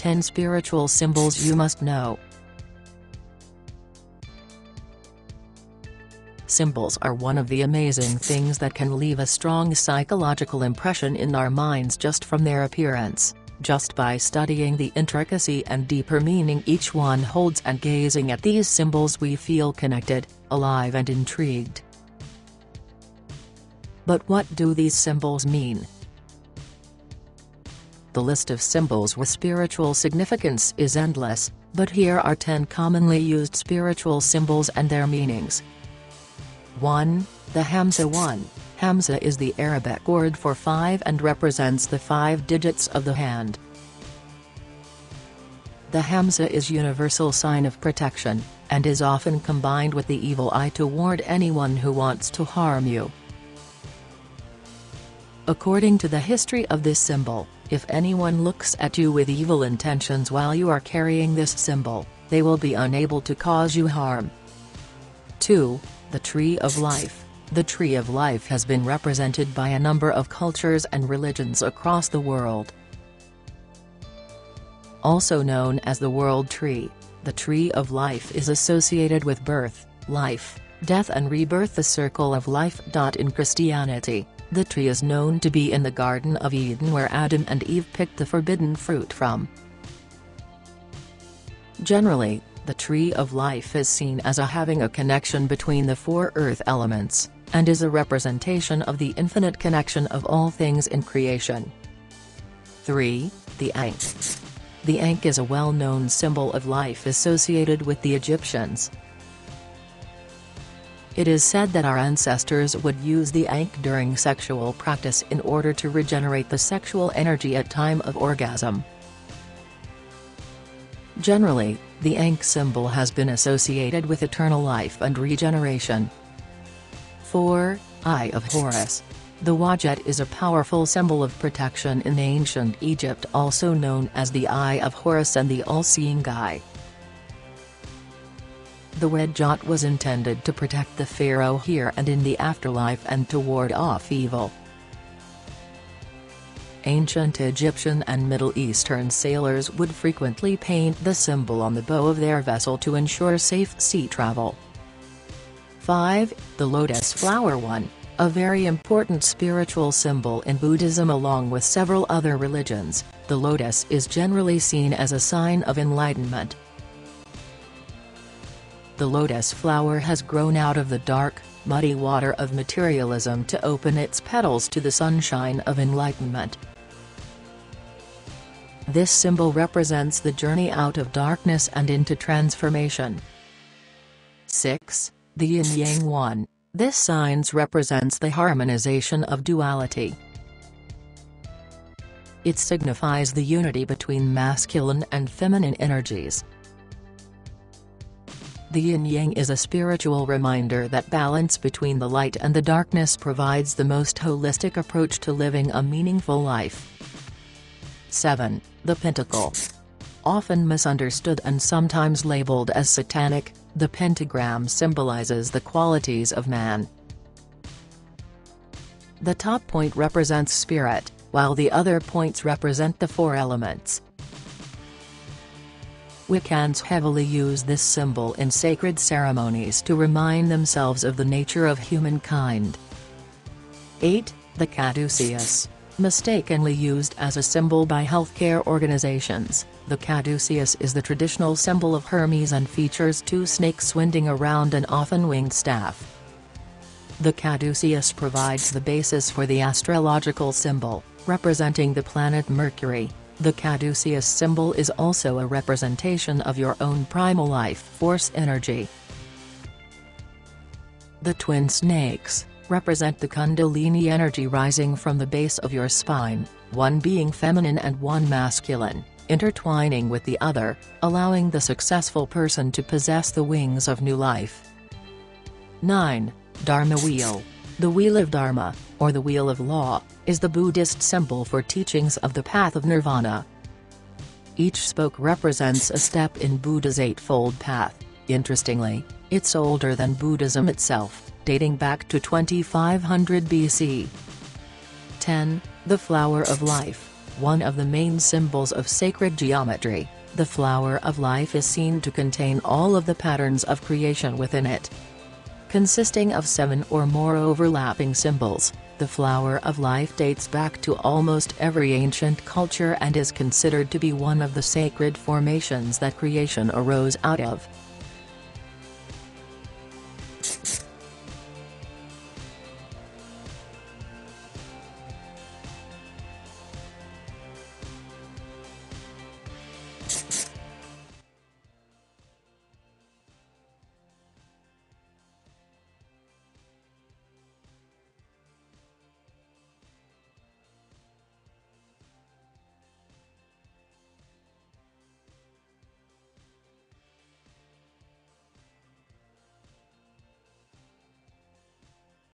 10 Spiritual Symbols You Must Know. Symbols are one of the amazing things that can leave a strong psychological impression in our minds just from their appearance, just by studying the intricacy and deeper meaning each one holds, and gazing at these symbols we feel connected, alive and intrigued. But what do these symbols mean? The list of symbols with spiritual significance is endless, but here are 10 commonly used spiritual symbols and their meanings. 1. The Hamsa 1. Hamsa is the Arabic word for 5 and represents the 5 digits of the hand. The Hamsa is universal sign of protection, and is often combined with the evil eye to ward anyone who wants to harm you. According to the history of this symbol, if anyone looks at you with evil intentions while you are carrying this symbol, they will be unable to cause you harm. 2. The Tree of Life. The Tree of Life has been represented by a number of cultures and religions across the world. Also known as the World Tree, the Tree of Life is associated with birth, life, death and rebirth, the circle of life. In Christianity, the tree is known to be in the Garden of Eden where Adam and Eve picked the forbidden fruit from. Generally, the Tree of Life is seen as having a connection between the 4 earth elements, and is a representation of the infinite connection of all things in creation. 3. The Ankh. The Ankh is a well-known symbol of life associated with the Egyptians. It is said that our ancestors would use the Ankh during sexual practice in order to regenerate the sexual energy at time of orgasm. Generally, the Ankh symbol has been associated with eternal life and regeneration. 4. Eye of Horus. The Wajet is a powerful symbol of protection in ancient Egypt, also known as the Eye of Horus and the All-Seeing Eye. The Wajet was intended to protect the pharaoh here and in the afterlife and to ward off evil. Ancient Egyptian and Middle Eastern sailors would frequently paint the symbol on the bow of their vessel to ensure safe sea travel. 5. The Lotus Flower 1. A very important spiritual symbol in Buddhism along with several other religions, the lotus is generally seen as a sign of enlightenment. The lotus flower has grown out of the dark, muddy water of materialism to open its petals to the sunshine of enlightenment. This symbol represents the journey out of darkness and into transformation. 6. The Yin-Yang 1. This sign represents the harmonization of duality. It signifies the unity between masculine and feminine energies. The Yin-Yang is a spiritual reminder that balance between the light and the darkness provides the most holistic approach to living a meaningful life. 7. The Pentacle. Often misunderstood and sometimes labeled as satanic, the pentagram symbolizes the qualities of man. The top point represents spirit, while the other points represent the 4 elements. Wiccans heavily use this symbol in sacred ceremonies to remind themselves of the nature of humankind. 8. The Caduceus. Mistakenly used as a symbol by healthcare organizations, the Caduceus is the traditional symbol of Hermes and features 2 snakes winding around an often winged staff. The Caduceus provides the basis for the astrological symbol, representing the planet Mercury. The Caduceus symbol is also a representation of your own primal life force energy. The twin snakes represent the Kundalini energy rising from the base of your spine, one being feminine and one masculine, intertwining with the other, allowing the successful person to possess the wings of new life. 9. Dharma Wheel. The Wheel of Dharma, or the Wheel of Law, is the Buddhist symbol for teachings of the path of nirvana. Each spoke represents a step in Buddha's eightfold path. Interestingly, it's older than Buddhism itself, dating back to 2500 BC. 10. The Flower of Life. One of the main symbols of sacred geometry, the flower of life is seen to contain all of the patterns of creation within it. Consisting of 7 or more overlapping symbols, the flower of life dates back to almost every ancient culture and is considered to be one of the sacred formations that creation arose out of.